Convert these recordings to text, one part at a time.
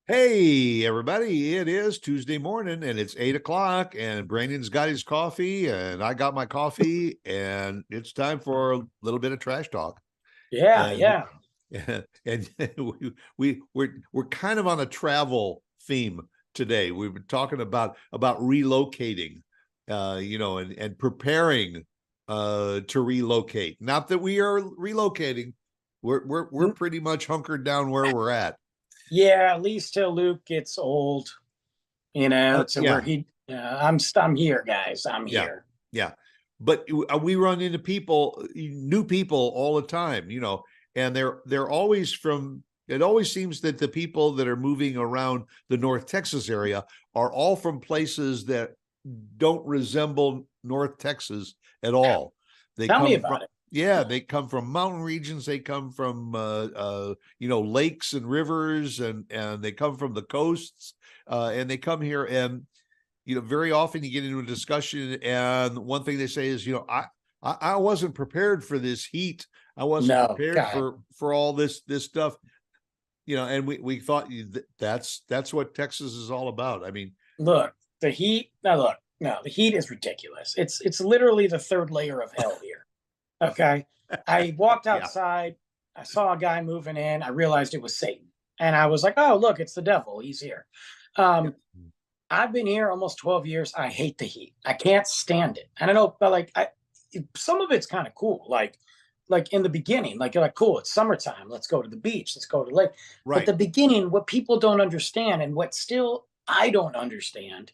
Hey, everybody, it is Tuesday morning and it's 8 o'clock, and Brandon's got his coffee and I got my coffee, and it's time for a little bit of trash talk. Yeah, And yeah. and we're kind of on a travel theme today. We've been talking about relocating, and preparing to relocate. Not that we are relocating. We're Mm, pretty much hunkered down where we're at. Yeah, at least till Luke gets old, to where Yeah. I'm here, guys. I'm Yeah, here. yeah. But we run into people, new people all the time, and they're always from. It always seems that the people that are moving around the North Texas area are all from places that don't resemble North Texas at all. They Tell me come from, about it. yeah, they come from mountain regions. They come from lakes and rivers, and they come from the coasts, and they come here, and very often you get into a discussion, and one thing they say is, I wasn't prepared for this heat. I wasn't No, prepared God. for all this stuff, and we thought that's what Texas is all about. I mean, Look, the heat. Now, look, no, the heat is ridiculous. It's literally the third layer of hell here. Okay. I walked yeah, outside. I saw a guy moving in. I realized it was Satan, and I was like, "Oh, look, it's the devil. He's here." yeah, Um, I've been here almost 12 years. I hate the heat. I can't stand it. And I know, but some of it's kind of cool. Like in the beginning, like you're like, cool, it's summertime. Let's go to the beach. Let's go to the lake. But right, the beginning, what people don't understand, and what still I don't understand,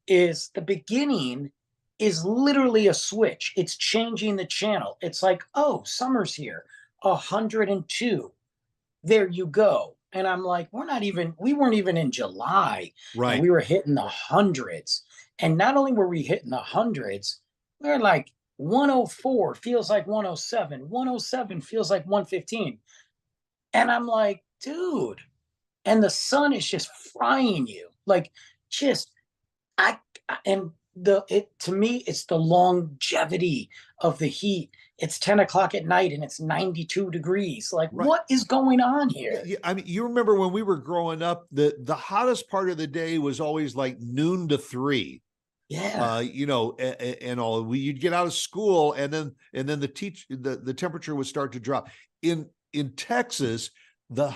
is the beginning is literally a switch. It's changing the channel. It's like, oh, summer's here, 102. There you go. And I'm like, we weren't even in July, and right, we were hitting the hundreds. And not only were we hitting the hundreds, we are like 104 feels like 107, 107 feels like 115. And I'm like, dude, and the sun is just frying you. Like, just I and the it to me, it's the longevity of the heat. It's 10 o'clock at night and it's 92 degrees. Like, right. what is going on Yeah, here? yeah, I mean, you remember when we were growing up, the hottest part of the day was always like noon to 3. Yeah. And all, you'd get out of school, and then the temperature would start to drop. In Texas, the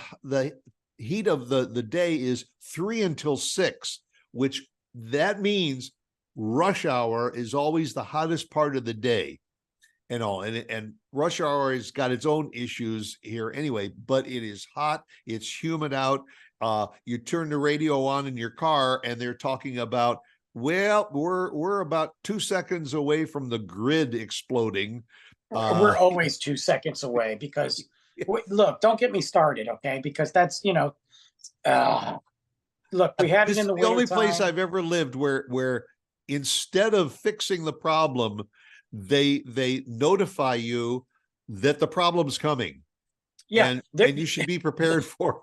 heat of the day is 3 until 6, which that means rush hour is always the hottest part of the day, and rush hour has got its own issues here anyway, but it is hot, it's humid out. You turn the radio on in your car and they're talking about, well, we're about 2 seconds away from the grid exploding. We're always 2 seconds away because, look, don't get me started, okay? Because uh, look, we had it This in is the the only place wintertime. I've ever lived where instead of fixing the problem, they notify you that the problem's coming, Yeah. and you should be prepared for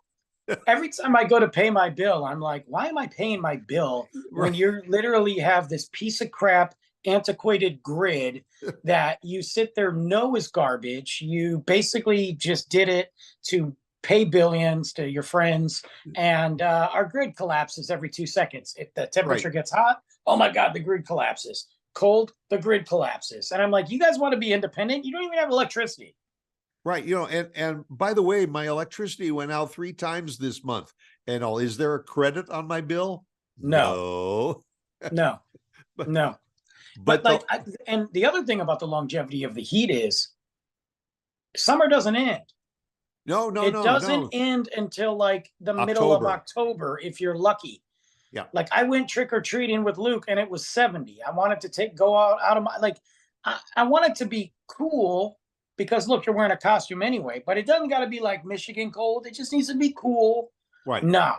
Every time I go to pay my bill, I'm like, why am I paying my bill when right, you literally have this piece of crap, antiquated grid that you sit there know is garbage? You basically just did it to pay billions to your friends, and our grid collapses every 2 seconds. If the right. temperature gets hot, oh my God, the grid collapses. Cold, the grid collapses. And I'm like, you guys want to be independent? You don't even have electricity. Right. And by the way, my electricity went out 3 times this month. And all, is there a credit on my bill? No, No. no, but no. But but the like, and the other thing about the longevity of the heat is summer doesn't end. no, no, It no, doesn't no. end until like the middle of October. October if you're lucky. Yeah. Like, I went trick or treating with Luke and it was 70. I wanted to go out of my, like, I want it to be cool because look, you're wearing a costume anyway, but it doesn't got to be like Michigan cold. It just needs to be cool. Right. Nah.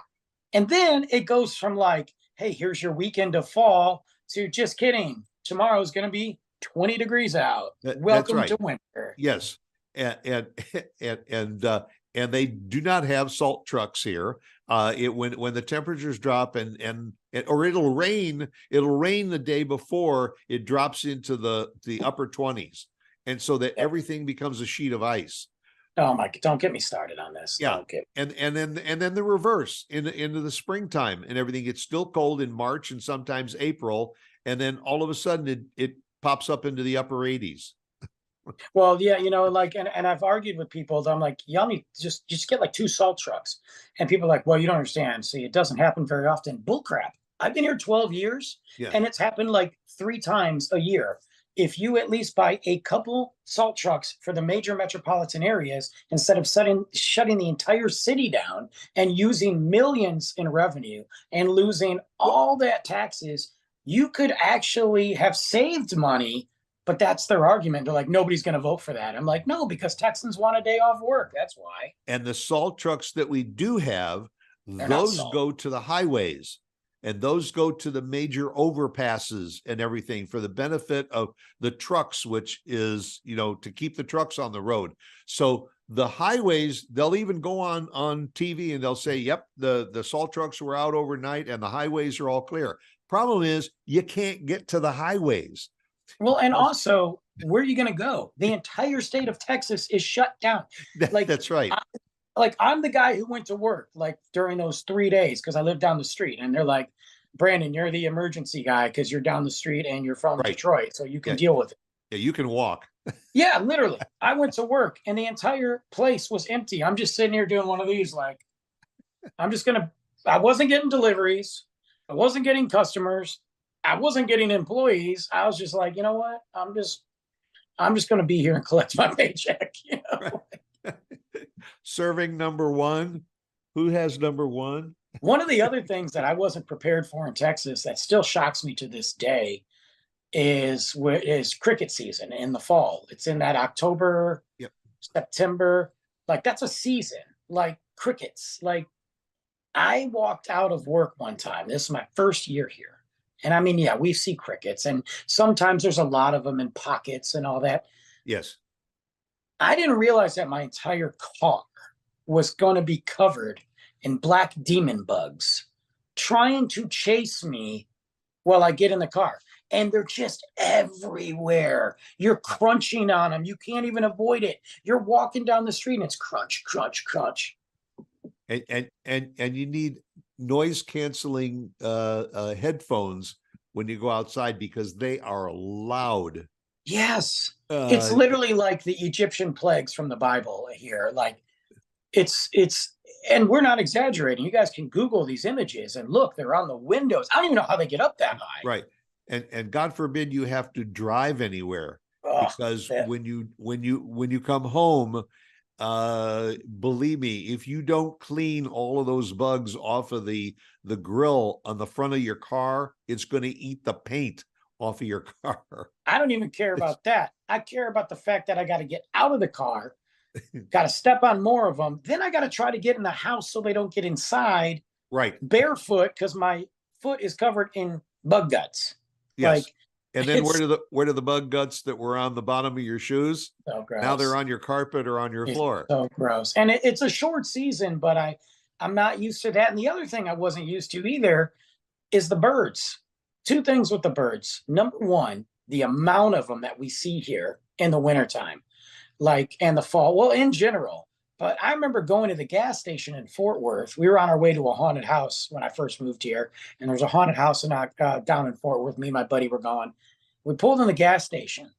And then it goes from like, hey, here's your weekend of fall, to just kidding. Tomorrow's going to be 20 degrees out. That's Welcome right. to winter. Yes. And and they do not have salt trucks here. It when the temperatures drop, or it'll rain the day before it drops into the upper 20s, and so that everything becomes a sheet of ice. Oh my, don't get me started on this. Yeah. Don't get And then the reverse into the springtime and everything. It's still cold in March and sometimes April. And then all of a sudden it pops up into the upper 80s. Well, yeah, like, and I've argued with people that I'm like, y'all need to just get like 2 salt trucks. And people are like, well, you don't understand. See, it doesn't happen very often. Bull crap. I've been here 12 years Yeah. and it's happened like 3 times a year. If you at least buy a couple salt trucks for the major metropolitan areas, instead of shutting the entire city down and using millions in revenue and losing all that taxes, you could actually have saved money. But that's their argument. They're like, nobody's going to vote for that. I'm like, no, because Texans want a day off work. That's why. And the salt trucks that we do have, They're not those salt. go to the highways and those go to the major overpasses and everything for the benefit of the trucks, which is, to keep the trucks on the road. So the highways, they'll even go on TV and they'll say, yep, the salt trucks were out overnight and the highways are all clear. Problem is, you can't get to the highways. Well, and also, where are you going to go? The entire state of Texas is shut down. Like, That's right. I'm the guy who went to work like during those 3 days because I live down the street, and they're like, Brandon, you're the emergency guy because you're down the street and you're from Detroit, so you can deal with it. Yeah, you can walk. Yeah, literally. I went to work and the entire place was empty. I'm just sitting here doing one of these, like, I wasn't getting deliveries. I wasn't getting customers. I wasn't getting employees. I was just like, you know what? I'm just going to be here and collect my paycheck. Serving number one. Who has number one? One of the other things that I wasn't prepared for in Texas that still shocks me to this day is cricket season in the fall. It's in that October, September. Like, that's a season. Like, crickets. Like, I walked out of work one time. This is my first year here. And I mean, yeah, we see crickets, and sometimes there's a lot of them in pockets and all that. Yes. I didn't realize that my entire car was going to be covered in black demon bugs trying to chase me while I get in the car. And they're just everywhere. You're crunching on them. You can't even avoid it. You're walking down the street and it's crunch, crunch, crunch. And you need noise canceling headphones when you go outside because they are loud. Yes. It's literally like the Egyptian plagues from the Bible here. Like, it's and we're not exaggerating. You guys can Google these images and look, they're on the windows. I don't even know how they get up that high. Right. And God forbid you have to drive anywhere, because when you come home, believe me, if you don't clean all of those bugs off of the grill on the front of your car, it's going to eat the paint off of your car. I don't even care about that. I care about the fact that I got to get out of the car, got to step on more of them. Then I got to try to get in the house so they don't get inside. Right. Barefoot, because my foot is covered in bug guts. Yes. Like, and then where do the bug guts that were on the bottom of your shoes? So gross. Now they're on your carpet or on your floor. So gross. And it's a short season, but I'm not used to that. And the other thing I wasn't used to either is the birds. 2 things with the birds. Number one, the amount of them that we see here in the wintertime, like, and the fall, well, in general. But I remember going to the gas station in Fort Worth. We were on our way to a haunted house when I first moved here. And there was a haunted house down in Fort Worth. Me and my buddy were going. We pulled in the gas station.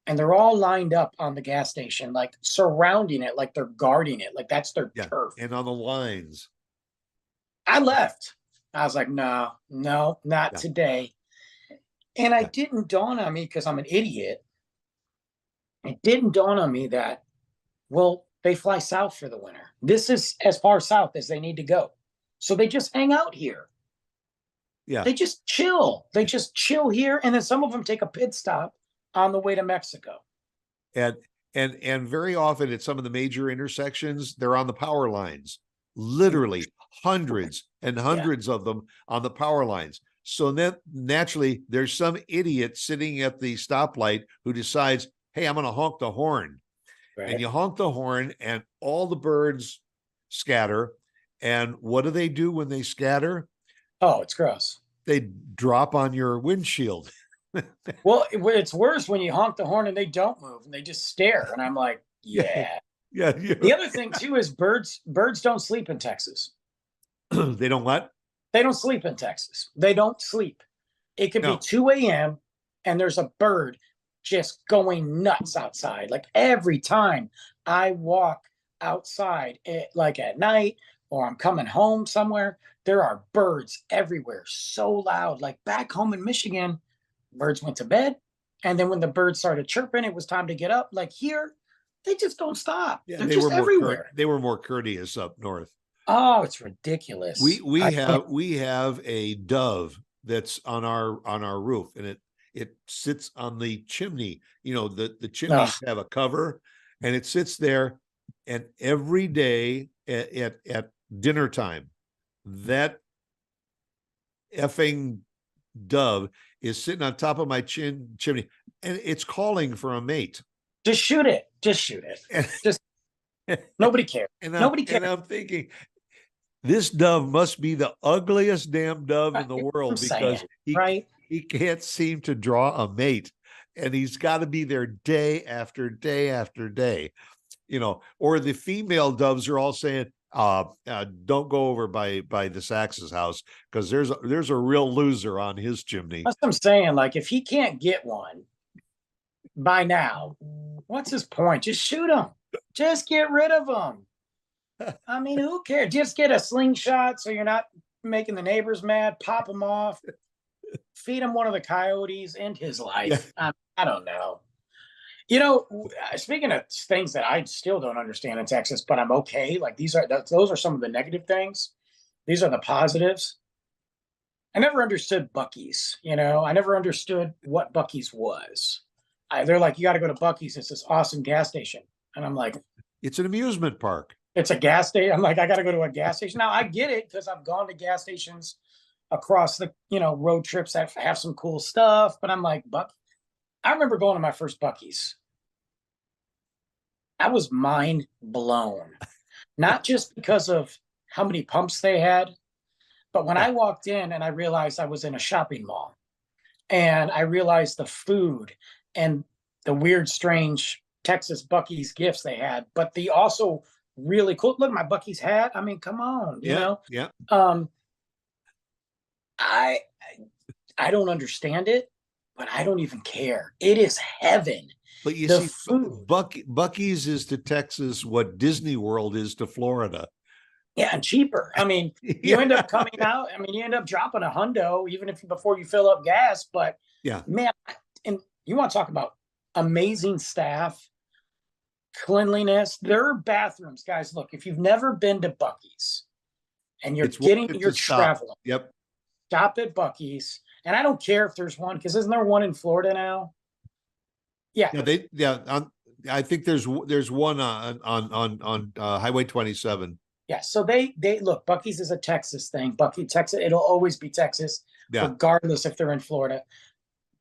And they're all lined up on the gas station, like surrounding it, like they're guarding it. Like that's their turf. And on the lines. I left. I was like, no, not today. And it didn't dawn on me, because I'm an idiot. It didn't dawn on me that, well, they fly south for the winter. This is as far south as they need to go. So they just hang out here. Yeah. They just chill. They just chill here. And then some of them take a pit stop on the way to Mexico. And very often at some of the major intersections, they're on the power lines, literally hundreds and hundreds of them on the power lines. So then naturally there's some idiot sitting at the stoplight who decides, hey, I'm going to honk the horn. Right. And you honk the horn and all the birds scatter. And what do they do when they scatter? Oh, it's gross. They drop on your windshield. Well, it's worse when you honk the horn and they don't move and they just stare. And I'm like, yeah. Yeah. The other thing too is birds don't sleep in Texas. They don't what? They don't sleep in Texas. They don't sleep. It could be No. 2 a.m. and there's a bird just going nuts outside. Like every time I walk outside, like at night, or I'm coming home somewhere, there are birds everywhere, so loud. Like back home in Michigan, birds went to bed. And then when the birds started chirping, it was time to get up. Like here, they just don't stop. Yeah, They're just everywhere. they were more courteous up north. Oh, it's ridiculous. We have a dove that's on our roof, and it sits on the chimney. You know, the chimneys have a cover, and it sits there, and every day at dinner time, that effing dove is sitting on top of my chimney, and it's calling for a mate. Just shoot it. Just shoot it. Just nobody cares. Nobody cares. And I'm thinking, this dove must be the ugliest damn dove in the world, because he can't seem to draw a mate, and he's got to be there day after day after day, you know. Or the female doves are all saying, don't go over by the Sax's house, because there's a real loser on his chimney. That's what I'm saying. Like, if he can't get one by now, what's his point? Just shoot him. Just get rid of him. I mean, who cares? Just get a slingshot so you're not making the neighbors mad. Pop him off. Feed him one of the coyotes. End his life. I don't know. You know, speaking of things that I still don't understand in Texas, but I'm okay. Like those are some of the negative things. These are the positives. I never understood Buc-ee's. You know, I never understood what Buc-ee's was. They're like, you got to go to Buc-ee's. It's this awesome gas station, and I'm like, it's an amusement park. It's a gas station. I'm like, I got to go to a gas station. Now I get it, because I've gone to gas stations across the, road trips that have some cool stuff. But I'm like, I remember going to my first Buc-ee's. I was mind blown, not just because of how many pumps they had, but when I walked in and I realized I was in a shopping mall, and I realized the food and the weird, strange Texas Buc-ee's gifts they had, but the also really cool. Look, my Buc-ee's hat. I mean, come on, you know? Yeah. I don't understand it, but I don't even care. It is heaven. But you see, Buc-ee's is to Texas what Disney World is to Florida. Yeah, and cheaper. I mean, you end up coming out. I mean, you end up dropping a hundo, even if before you fill up gas. But yeah, man, and you want to talk about amazing staff, cleanliness. There are bathrooms, guys. Look, if you've never been to Buc-ee's and you're traveling, yep, stop at Buc-ee's. And I don't care if there's one, because isn't there one in Florida now? Yeah. I think there's one on Highway 27. Yeah. So they look, Buc-ee's is a Texas thing. Texas, it'll always be Texas, regardless if they're in Florida.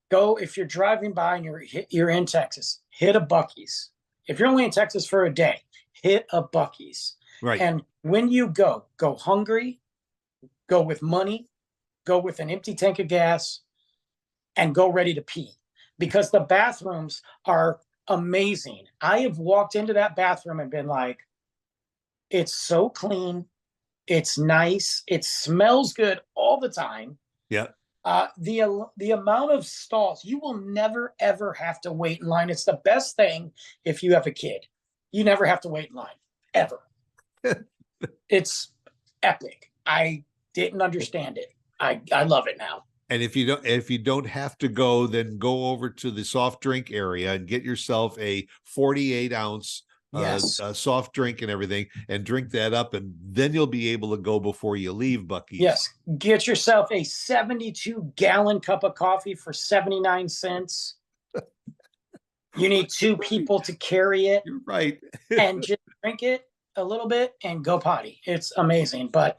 Go, if you're driving by and you're in Texas, hit a Buc-ee's. If you're only in Texas for a day, hit a Buc-ee's. Right. And when you go hungry, go with money, go with an empty tank of gas, and go ready to pee, because the bathrooms are amazing. I have walked into that bathroom and been like, it's so clean. It's nice. It smells good all the time. Yeah. The amount of stalls, you will never, ever have to wait in line. It's the best thing if you have a kid. You never have to wait in line, ever. It's epic. I didn't understand it. I love it now. And if you don't have to go, then go over to the soft drink area and get yourself a 48-ounce soft drink and everything, and drink that up, and then you'll be able to go before you leave Buc-ee's. Yes. Get yourself a 72-gallon cup of coffee for 79 cents. You need 2 people to carry it. You're right. And just drink it a little bit and go potty. It's amazing. But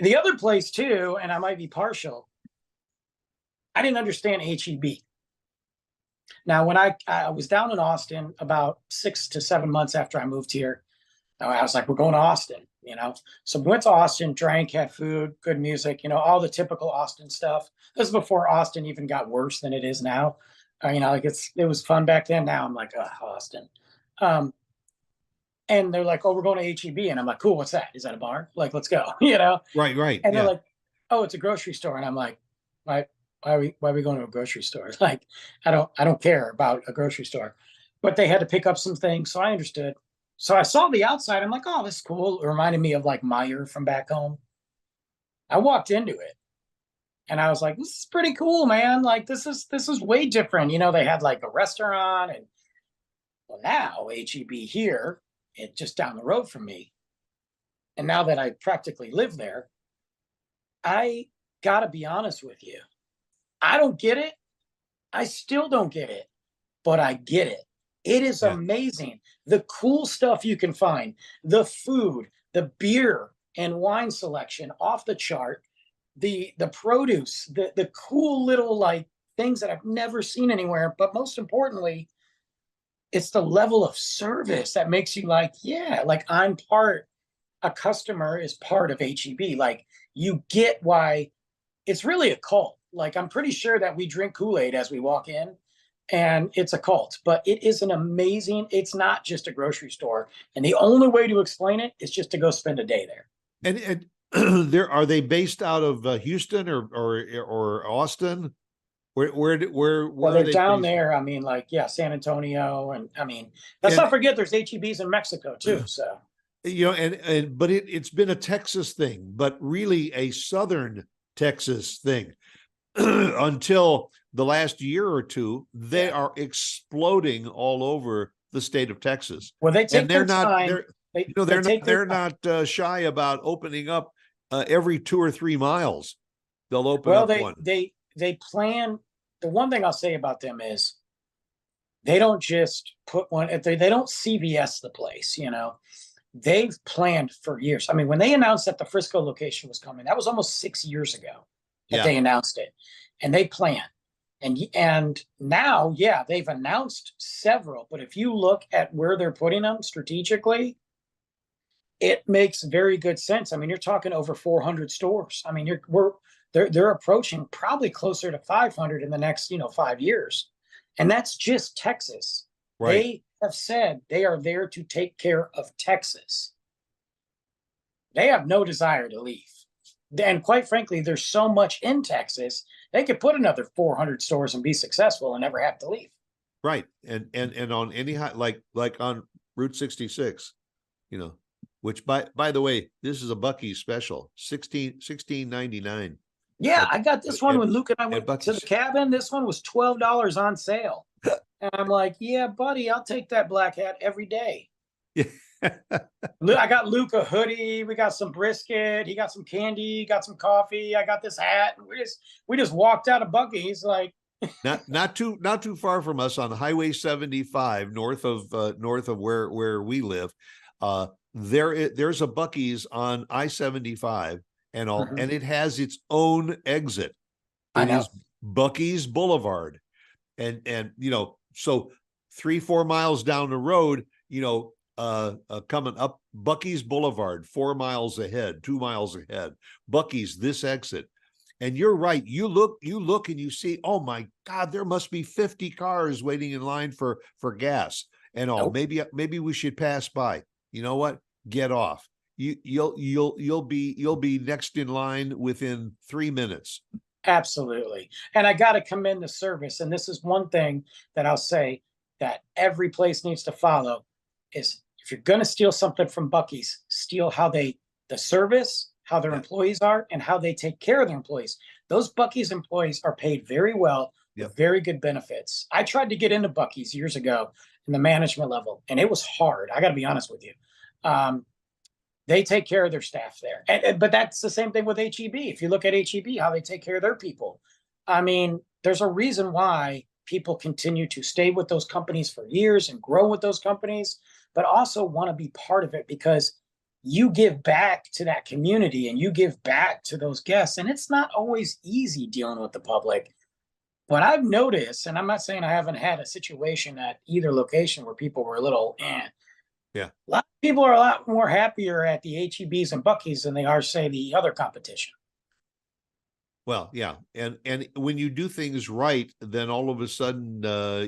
the other place too, and I might be partial, I didn't understand HEB. Now, when I was down in Austin about 6 to 7 months after I moved here, I was like, we're going to Austin, So we went to Austin, drank, had food, good music, all the typical Austin stuff. This is before Austin even got worse than it is now. Like it was fun back then. Now I'm like, Austin. And they're like, "Oh, we're going to HEB," and I'm like, "Cool, what's that? Is that a bar? Like, let's go," you know? Right, right. And they're Yeah. like, "Oh, it's a grocery store," and I'm like, "Why? Why are we going to a grocery store? Like, I don't care about a grocery store." But they had to pick up some things, so I understood. So I saw the outside. I'm like, "Oh, this is cool." It reminded me of like Meyer from back home. I walked into it, and I was like, "This is pretty cool, man. Like, this is way different." You know, they had like a restaurant, and well, now HEB here, it just down the road from me. And now that I practically live there, I gotta be honest with you. I don't get it. I still don't get it, but I get it. It is Yeah. amazing. The cool stuff you can find, the food, the beer and wine selection off the chart, the produce, the cool little like things that I've never seen anywhere. But most importantly, it's the level of service that makes you like, yeah, like I'm part, a customer is part of HEB. Like you get why it's really a cult. Like I'm pretty sure that we drink Kool-Aid as we walk in and it's a cult, but it is an amazing, it's not just a grocery store. And the only way to explain it is just to go spend a day there. And there are they based out of Houston or Austin? Well, Where are they're they down based? there. I mean, like, yeah, San Antonio. And I mean, let's And not forget there's HEBs in Mexico too. So, you know, and but it's been a Texas thing, but really a Southern Texas thing until the last year or two. They yeah. are exploding all over the state of Texas, Well, they and take their time. They take their they're time. not shy about opening up every 2 or 3 miles. They'll open Well, up one. they plan. The one thing I'll say about them is they don't just put one. They don't CVS the place. You know, they've planned for years. I mean, when they announced that the Frisco location was coming, that was almost 6 years ago that Yeah, they announced it, and they planned. And now, yeah, they've announced several. But if you look at where they're putting them strategically, it makes very good sense. I mean, you're talking over 400 stores. I mean, they're approaching probably closer to 500 in the next 5 years, and that's just Texas. right. They have said they are there to take care of Texas. They have no desire to leave, and quite frankly, there's so much in Texas they could put another 400 stores and be successful and never have to leave. Right. And on any high, like on Route 66, you know, which by the way, this is a Bucky's special, 16.99 Yeah, at I got this one at, when Luke and I at went to the Bucky's. cabin. This one was $12 on sale. And I'm like, yeah, buddy, I'll take that black hat every day. Yeah. I got Luke a hoodie. We got some brisket. He got some candy. Got some coffee. I got this hat. And we just walked out of Bucky's like, Not too far from us on Highway 75, north of where we live. There's a Bucky's on I-75 mhm, and it has its own exit. I It know. is Bucky's Boulevard. And so 3-4 miles down the road, coming up Bucky's Boulevard, 4 miles ahead, 2 miles ahead, Bucky's this exit. And you're right. You look and you see, oh my God, there must be 50 cars waiting in line for gas and all. Nope. Maybe we should pass by. You know what? Get off. You'll be next in line within 3 minutes. Absolutely. And I got to commend the service. And this is one thing that I'll say that every place needs to follow is if you're going to steal something from Bucky's, steal the service, how their Yeah. employees are, and how they take care of their employees. Those Bucky's employees are paid very well Yep. with very good benefits. I tried to get into Bucky's years ago in the management level, and it was hard. I got to be honest with you. They take care of their staff there. But that's the same thing with HEB. If you look at HEB, how they take care of their people. I mean, there's a reason why people continue to stay with those companies for years and grow with those companies, but also want to be part of it because you give back to that community and you give back to those guests. And it's not always easy dealing with the public. But I've noticed, and I'm not saying I haven't had a situation at either location where people were a little, Yeah. a lot of people are a lot more happier at the HEBs and Bucky's than they are, say, the other competition. Well, yeah, and when you do things right, then all of a sudden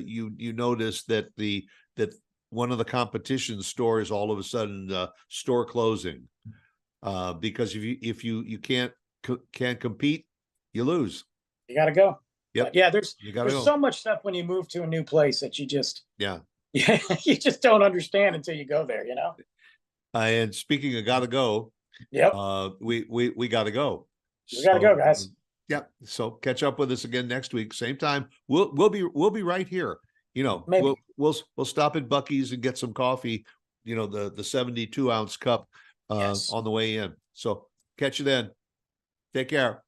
you notice that one of the competition stores all of a sudden store closing. Because if you can't compete, you lose. You got to go. Yep. But yeah, You gotta there's go. so much stuff when you move to a new place that you just Yeah. you just don't understand until you go there, you know? And speaking of gotta go, Yep. we gotta go. We got to go, guys. Yeah. So catch up with us again next week, same time. We'll be right here. You know, Maybe. we'll stop at Buc-ee's and get some coffee. You know, the 72-ounce cup Yes. on the way in. So catch you then. Take care.